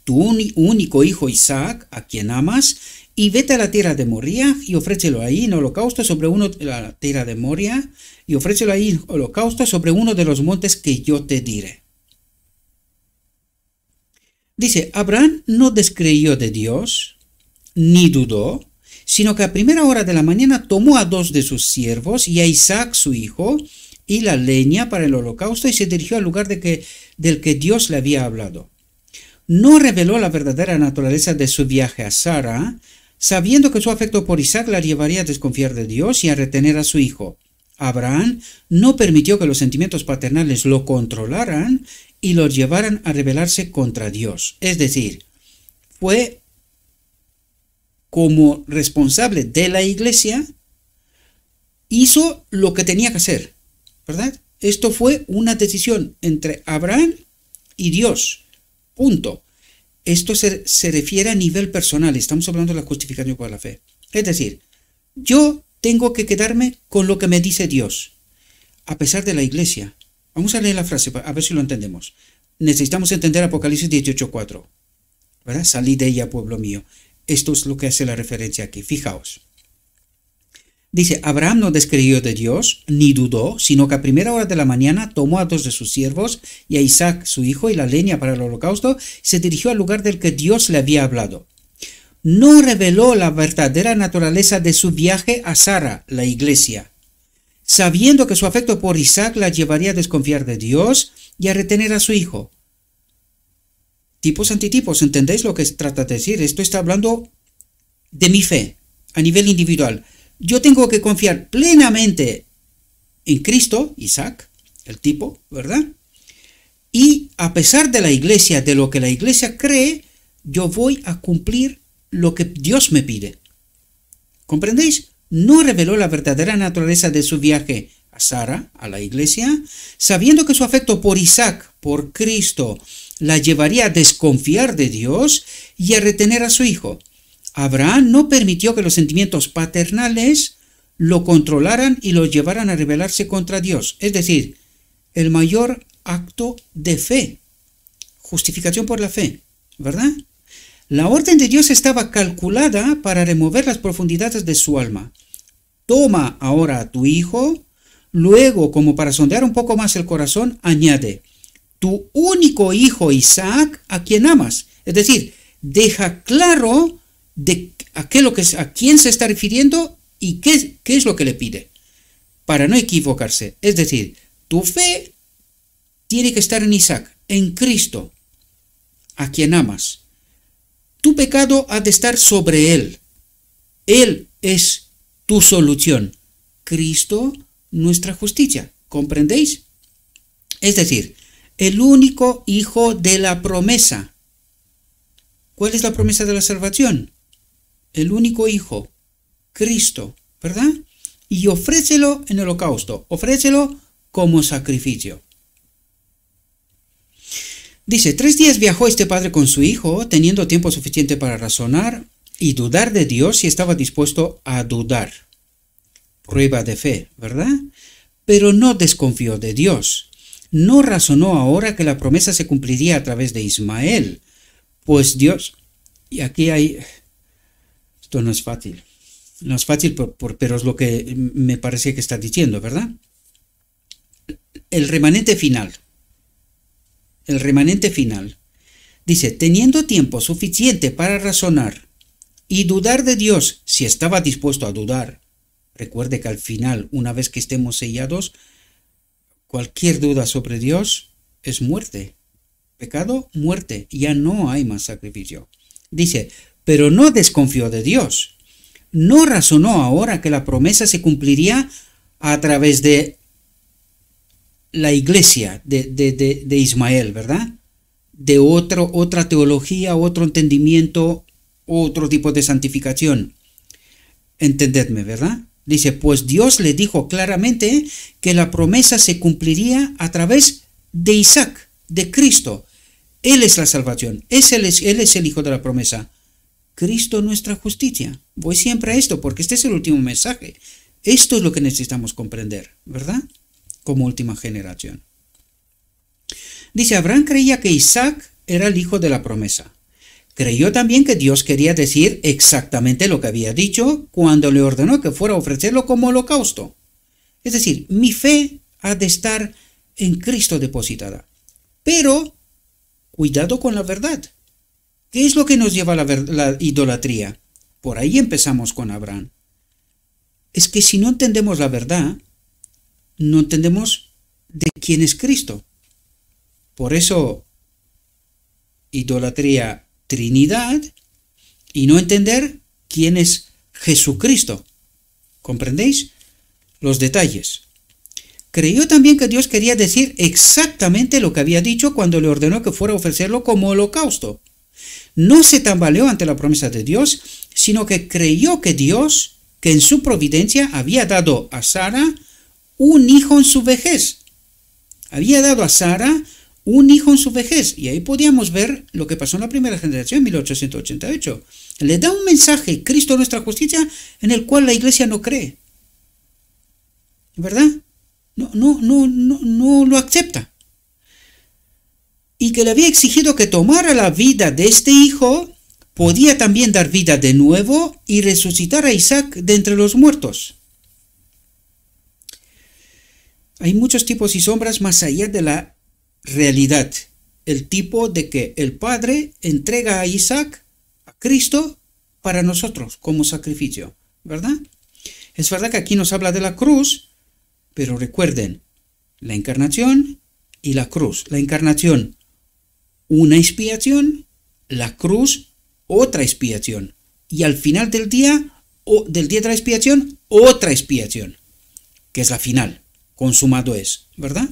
tu único hijo Isaac, a quien amas, y vete a la tierra de Moría y ofrécelo ahí en holocausto sobre la tierra de Moría y ofrécelo ahí en holocausto sobre uno de los montes que yo te diré. Dice, Abraham no descreyó de Dios, ni dudó, sino que a primera hora de la mañana tomó a 2 de sus siervos y a Isaac su hijo y la leña para el holocausto y se dirigió al lugar del que Dios le había hablado. No reveló la verdadera naturaleza de su viaje a Sara, sabiendo que su afecto por Isaac la llevaría a desconfiar de Dios y a retener a su hijo. Abraham no permitió que los sentimientos paternales lo controlaran y lo llevaran a rebelarse contra Dios. Es decir, fue como responsable de la iglesia, hizo lo que tenía que hacer, ¿verdad? Esto fue una decisión entre Abraham y Dios. Punto. Esto se refiere a nivel personal, estamos hablando de la justificación por la fe. Es decir, yo tengo que quedarme con lo que me dice Dios, a pesar de la iglesia. Vamos a leer la frase, a ver si lo entendemos. Necesitamos entender Apocalipsis 18:4, ¿verdad? Salid de ella, pueblo mío. Esto es lo que hace la referencia aquí, fijaos. Dice, Abraham no descreyó de Dios, ni dudó, sino que a primera hora de la mañana tomó a 2 de sus siervos y a Isaac su hijo y la leña para el holocausto, se dirigió al lugar del que Dios le había hablado. No reveló la verdadera naturaleza de su viaje a Sara, la iglesia, sabiendo que su afecto por Isaac la llevaría a desconfiar de Dios y a retener a su hijo. Tipos antitipos, ¿entendéis lo que trata de decir? Esto está hablando de mi fe, a nivel individual. Yo tengo que confiar plenamente en Cristo, Isaac, el tipo, ¿verdad? Y a pesar de la iglesia, de lo que la iglesia cree, yo voy a cumplir lo que Dios me pide. ¿Comprendéis? No reveló la verdadera naturaleza de su viaje a Sara, a la iglesia, sabiendo que su afecto por Isaac, por Cristo, la llevaría a desconfiar de Dios y a retener a su hijo. Abraham no permitió que los sentimientos paternales lo controlaran y lo llevaran a rebelarse contra Dios. Es decir, el mayor acto de fe, justificación por la fe, ¿verdad? La orden de Dios estaba calculada para remover las profundidades de su alma. Toma ahora a tu hijo, luego, como para sondear un poco más el corazón, añade, tu único hijo Isaac, a quien amas. Es decir, deja claro a quién se está refiriendo y qué es lo que le pide, para no equivocarse. Es decir, tu fe tiene que estar en Isaac, en Cristo, a quien amas. Tu pecado ha de estar sobre Él. Él es tu solución. Cristo, nuestra justicia. ¿Comprendéis? Es decir, el único hijo de la promesa. ¿Cuál es la promesa de la salvación? El único hijo, Cristo, ¿verdad? Y ofrécelo en holocausto. Ofrécelo como sacrificio. Dice, 3 días viajó este padre con su hijo, teniendo tiempo suficiente para razonar y dudar de Dios si estaba dispuesto a dudar. Prueba de fe, ¿verdad? Pero no desconfió de Dios. No razonó ahora que la promesa se cumpliría a través de Ismael. Pues Dios, y aquí hay, esto no es fácil. No es fácil, pero es lo que me parece que está diciendo, ¿verdad? El remanente final. El remanente final. Dice, teniendo tiempo suficiente para razonar y dudar de Dios si estaba dispuesto a dudar. Recuerde que al final, una vez que estemos sellados, cualquier duda sobre Dios es muerte. Pecado, muerte. Ya no hay más sacrificio. Dice, pero no desconfió de Dios. No razonó ahora que la promesa se cumpliría a través de la iglesia de Ismael, ¿verdad? De otra teología, otro entendimiento, otro tipo de santificación. Entendedme, ¿verdad? Dice, pues Dios le dijo claramente que la promesa se cumpliría a través de Isaac, de Cristo. Él es la salvación, él es el hijo de la promesa. Cristo nuestra justicia. Voy siempre a esto porque este es el último mensaje. Esto es lo que necesitamos comprender, ¿verdad? Como última generación. Dice, Abraham creía que Isaac era el hijo de la promesa. Creyó también que Dios quería decir exactamente lo que había dicho cuando le ordenó que fuera a ofrecerlo como holocausto. Es decir, mi fe ha de estar en Cristo depositada. Pero, cuidado con la verdad. ¿Qué es lo que nos lleva a la idolatría? Por ahí empezamos con Abraham. Es que si no entendemos la verdad, no entendemos de quién es Cristo. Por eso, idolatría, Trinidad, y no entender quién es Jesucristo. ¿Comprendéis? Los detalles. Creyó también que Dios quería decir exactamente lo que había dicho cuando le ordenó que fuera a ofrecerlo como holocausto. No se tambaleó ante la promesa de Dios, sino que creyó que Dios, que en su providencia había dado a Sara un hijo en su vejez. Había dado a Sara un hijo en su vejez. Y ahí podíamos ver lo que pasó en la primera generación, 1888. Le da un mensaje, Cristo nuestra justicia, en el cual la iglesia no cree. ¿Verdad? No lo acepta. Y que le había exigido que tomara la vida de este hijo, podía también dar vida de nuevo y resucitar a Isaac de entre los muertos. Hay muchos tipos y sombras más allá de la realidad. El tipo de que el Padre entrega a Isaac, a Cristo, para nosotros como sacrificio, ¿verdad? Es verdad que aquí nos habla de la cruz, pero recuerden, la encarnación y la cruz. La encarnación, una expiación, la cruz, otra expiación. Y al final del día de la expiación, otra expiación, que es la final. Consumado es, ¿verdad?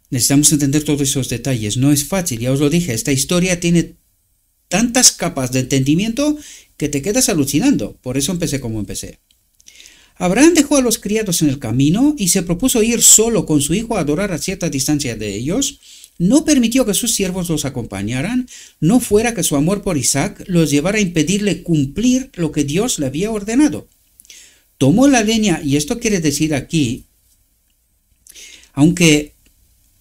Necesitamos entender todos esos detalles. No es fácil, ya os lo dije. Esta historia tiene tantas capas de entendimiento que te quedas alucinando. Por eso empecé como empecé. Abraham dejó a los criados en el camino y se propuso ir solo con su hijo a adorar a cierta distancia de ellos. No permitió que sus siervos los acompañaran, no fuera que su amor por Isaac los llevara a impedirle cumplir lo que Dios le había ordenado. tomó la leña, y esto quiere decir aquí, aunque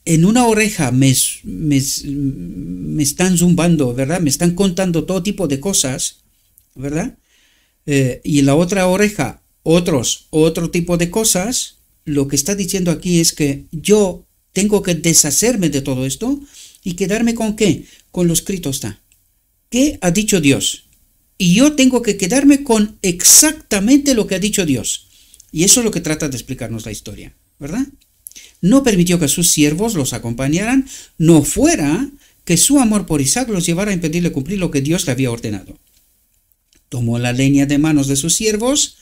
en una oreja me están zumbando, ¿verdad? Me están contando todo tipo de cosas, ¿verdad? Y en la otra oreja otro tipo de cosas. Lo que está diciendo aquí es que yo tengo que deshacerme de todo esto y quedarme con ¿qué? Con lo escrito está. ¿Qué ha dicho Dios? Y yo tengo que quedarme con exactamente lo que ha dicho Dios. Y eso es lo que trata de explicarnos la historia, ¿verdad? No permitió que sus siervos los acompañaran, no fuera que su amor por Isaac los llevara a impedirle cumplir lo que Dios le había ordenado. Tomó la leña de manos de sus siervos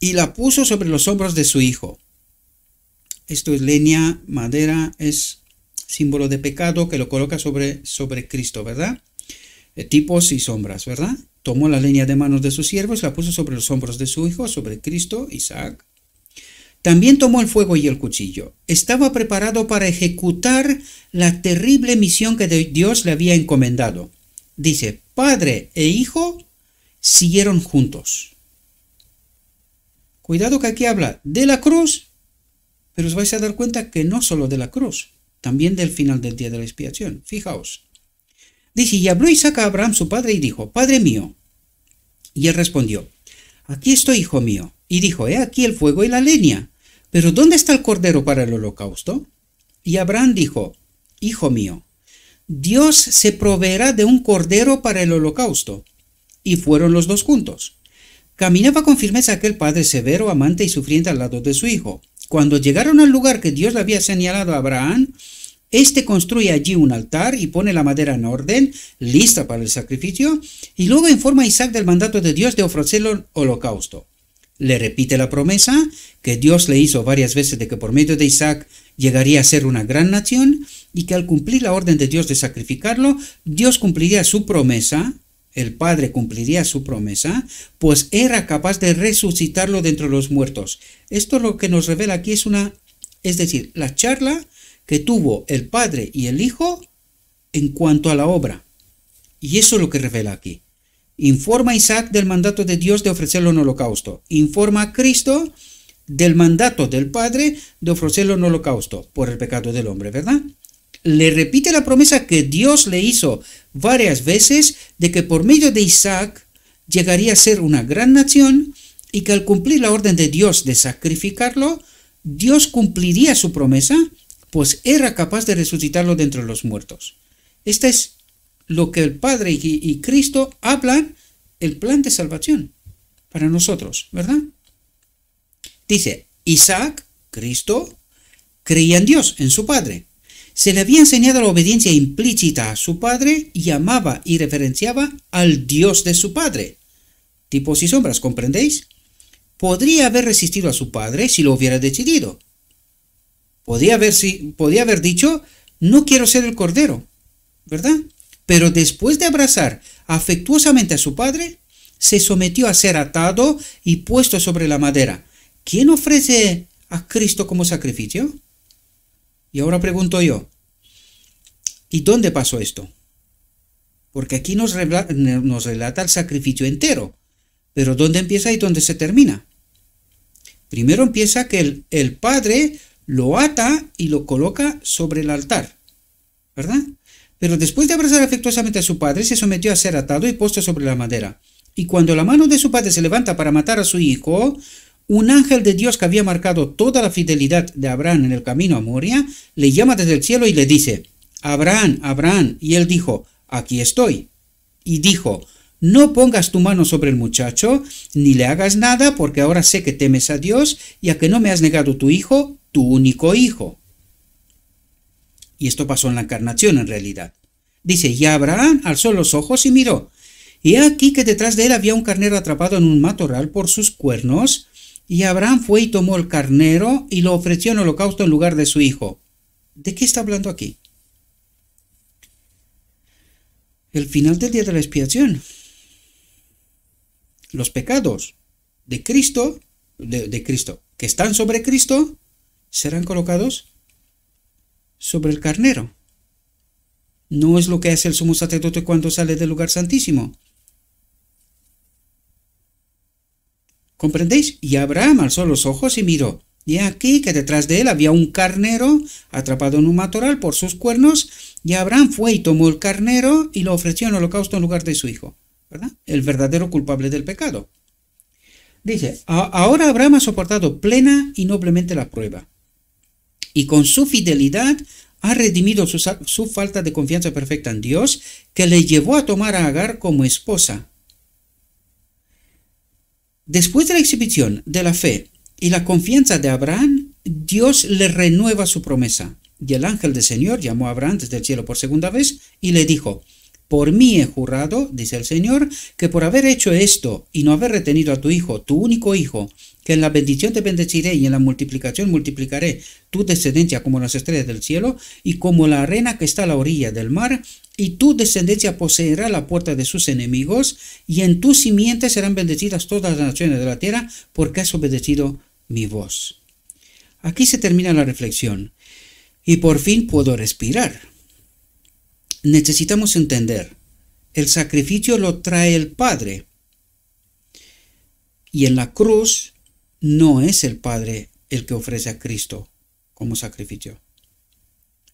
y la puso sobre los hombros de su hijo. Esto es leña, madera, es símbolo de pecado que lo coloca sobre Cristo, ¿verdad? Tipos y sombras, ¿verdad? Tomó la leña de manos de sus siervos y la puso sobre los hombros de su hijo, sobre Cristo, Isaac. También tomó el fuego y el cuchillo. Estaba preparado para ejecutar la terrible misión que Dios le había encomendado. Dice, padre e hijo siguieron juntos. Cuidado que aquí habla de la cruz, pero os vais a dar cuenta que no solo de la cruz, también del final del día de la expiación. Fijaos. Dice, y habló Isaac a Abraham su padre y dijo, Padre mío. Y él respondió, aquí estoy, hijo mío. Y dijo, he aquí el fuego y la leña, pero ¿dónde está el cordero para el holocausto? Y Abraham dijo, hijo mío, Dios se proveerá de un cordero para el holocausto. Y fueron los dos juntos. Caminaba con firmeza aquel padre severo, amante y sufriente al lado de su hijo. Cuando llegaron al lugar que Dios le había señalado a Abraham, éste construye allí un altar y pone la madera en orden, lista para el sacrificio, y luego informa a Isaac del mandato de Dios de ofrecerlo holocausto. Le repite la promesa que Dios le hizo varias veces de que por medio de Isaac llegaría a ser una gran nación y que al cumplir la orden de Dios de sacrificarlo, Dios cumpliría su promesa, el Padre cumpliría su promesa, pues era capaz de resucitarlo de entre los muertos. Esto lo que nos revela aquí es decir, la charla que tuvo el Padre y el Hijo en cuanto a la obra. Y eso es lo que revela aquí. Informa a Isaac del mandato de Dios de ofrecerlo en holocausto. Informa a Cristo del mandato del Padre de ofrecerlo en holocausto por el pecado del hombre, ¿verdad? Le repite la promesa que Dios le hizo varias veces de que por medio de Isaac llegaría a ser una gran nación y que al cumplir la orden de Dios de sacrificarlo, Dios cumpliría su promesa, pues era capaz de resucitarlo de entre los muertos. Este es lo que el Padre y Cristo hablan, el plan de salvación para nosotros, ¿verdad? Dice, Isaac, Cristo, creía en Dios, en su Padre. Se le había enseñado la obediencia implícita a su Padre y amaba y reverenciaba al Dios de su Padre. Tipos y sombras, ¿comprendéis? Podría haber resistido a su Padre si lo hubiera decidido. Podía haber dicho, no quiero ser el cordero, ¿verdad? Pero después de abrazar afectuosamente a su Padre, se sometió a ser atado y puesto sobre la madera. ¿Quién ofrece a Cristo como sacrificio? Y ahora pregunto yo, ¿y dónde pasó esto? Porque aquí nos relata el sacrificio entero, pero ¿dónde empieza y dónde se termina? Primero empieza que el Padre lo ata y lo coloca sobre el altar, ¿verdad? Pero después de abrazar afectuosamente a su padre, se sometió a ser atado y puesto sobre la madera. Y cuando la mano de su padre se levanta para matar a su hijo, un ángel de Dios que había marcado toda la fidelidad de Abraham en el camino a Moria, le llama desde el cielo y le dice, Abraham, Abraham. Y él dijo, aquí estoy. Y dijo, no pongas tu mano sobre el muchacho, ni le hagas nada, porque ahora sé que temes a Dios y a que no me has negado tu hijo, tu único hijo. Y esto pasó en la encarnación en realidad. Dice, y Abraham alzó los ojos y miró. Y he aquí que detrás de él había un carnero atrapado en un matorral por sus cuernos, y Abraham fue y tomó el carnero y lo ofreció en holocausto en lugar de su hijo. ¿De qué está hablando aquí? El final del día de la expiación. Los pecados de Cristo, de Cristo, que están sobre Cristo, serán colocados sobre el carnero. No es lo que hace el sumo sacerdote cuando sale del lugar santísimo. ¿Comprendéis? Y Abraham alzó los ojos y miró. Y aquí que detrás de él había un carnero atrapado en un matorral por sus cuernos, y Abraham fue y tomó el carnero y lo ofreció en holocausto en lugar de su hijo, ¿verdad? El verdadero culpable del pecado. Dice, ahora Abraham ha soportado plena y noblemente la prueba, y con su fidelidad ha redimido su falta de confianza perfecta en Dios, que le llevó a tomar a Agar como esposa. Después de la exhibición de la fe y la confianza de Abraham, Dios le renueva su promesa. Y el ángel del Señor llamó a Abraham desde el cielo por segunda vez y le dijo, por mí he jurado, dice el Señor, que por haber hecho esto y no haber retenido a tu hijo, tu único hijo, que en la bendición te bendeciré y en la multiplicación multiplicaré tu descendencia como las estrellas del cielo y como la arena que está a la orilla del mar, y tu descendencia poseerá la puerta de sus enemigos, y en tu simiente serán bendecidas todas las naciones de la tierra, porque has obedecido mi voz. Aquí se termina la reflexión, y por fin puedo respirar. Necesitamos entender, el sacrificio lo trae el Padre, y en la cruz no es el Padre el que ofrece a Cristo como sacrificio.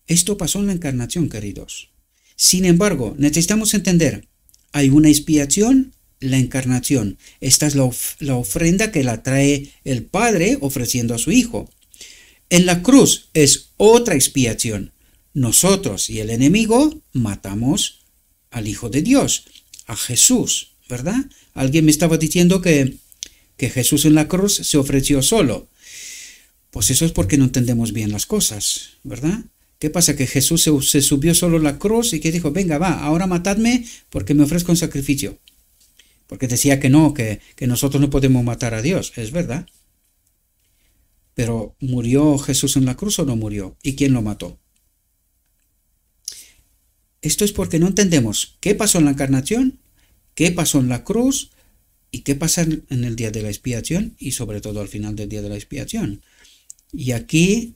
Esto pasó en la encarnación, queridos. Sin embargo, necesitamos entender, hay una expiación, la encarnación. Esta es la ofrenda que la trae el Padre ofreciendo a su Hijo. En la cruz es otra expiación. Nosotros y el enemigo matamos al Hijo de Dios, a Jesús, ¿verdad? Alguien me estaba diciendo que Jesús en la cruz se ofreció solo. Pues eso es porque no entendemos bien las cosas, ¿verdad? ¿Qué pasa? Que Jesús se subió solo a la cruz y que dijo, venga, va, ahora matadme porque me ofrezco un sacrificio. Porque decía que no, que nosotros no podemos matar a Dios, es verdad. Pero ¿murió Jesús en la cruz o no murió? ¿Y quién lo mató? Esto es porque no entendemos qué pasó en la encarnación, qué pasó en la cruz y qué pasa en el día de la expiación y sobre todo al final del día de la expiación. Y aquí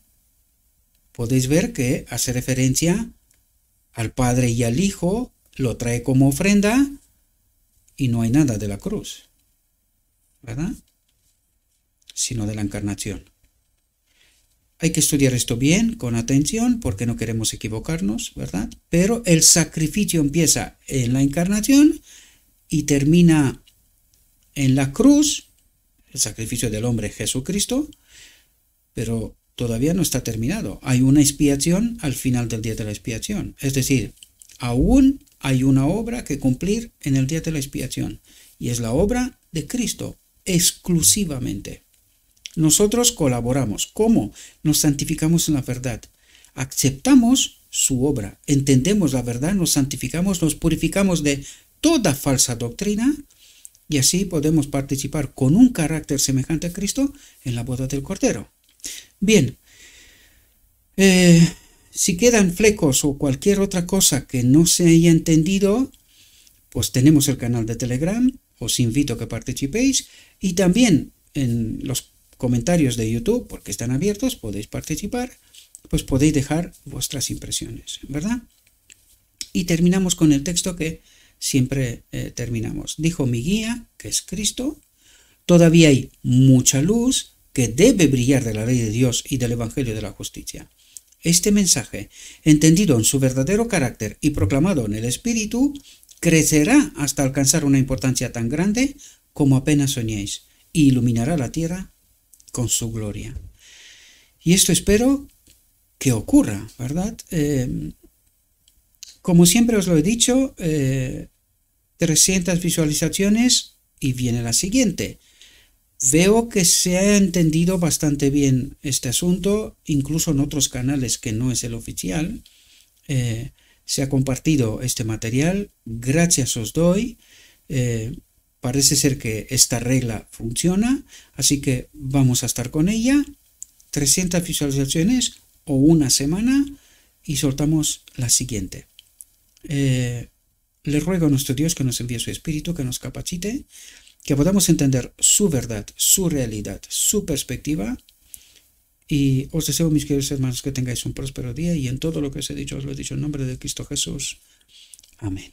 podéis ver que hace referencia al Padre y al Hijo, lo trae como ofrenda y no hay nada de la cruz, ¿verdad? Sino de la encarnación. Hay que estudiar esto bien, con atención, porque no queremos equivocarnos, ¿verdad? Pero el sacrificio empieza en la encarnación y termina en la cruz, el sacrificio del hombre Jesucristo, pero todavía no está terminado. Hay una expiación al final del día de la expiación. Es decir, aún hay una obra que cumplir en el día de la expiación, y es la obra de Cristo, exclusivamente. Nosotros colaboramos. ¿Cómo? Nos santificamos en la verdad. Aceptamos su obra, entendemos la verdad, nos santificamos, nos purificamos de toda falsa doctrina y así podemos participar con un carácter semejante a Cristo en la boda del Cordero. Bien, si quedan flecos o cualquier otra cosa que no se haya entendido, pues tenemos el canal de Telegram, os invito a que participéis y también en los comentarios de YouTube, porque están abiertos, podéis participar, pues podéis dejar vuestras impresiones, ¿verdad? Y terminamos con el texto que siempre terminamos. Dijo mi guía, que es Cristo, todavía hay mucha luz que debe brillar de la ley de Dios y del Evangelio de la justicia. Este mensaje, entendido en su verdadero carácter y proclamado en el Espíritu, crecerá hasta alcanzar una importancia tan grande como apenas soñéis, y iluminará la tierra con su gloria. Y esto espero que ocurra, ¿verdad? Como siempre os lo he dicho, 300 visualizaciones y viene la siguiente. Veo que se ha entendido bastante bien este asunto, incluso en otros canales que no es el oficial. Se ha compartido este material, gracias os doy. Parece ser que esta regla funciona, así que vamos a estar con ella. 300 visualizaciones o una semana y soltamos la siguiente. Le ruego a nuestro Dios que nos envíe su Espíritu, que nos capacite, que podamos entender su verdad, su realidad, su perspectiva. Y os deseo, mis queridos hermanos, que tengáis un próspero día y en todo lo que os he dicho, os lo he dicho en nombre de Cristo Jesús. Amén.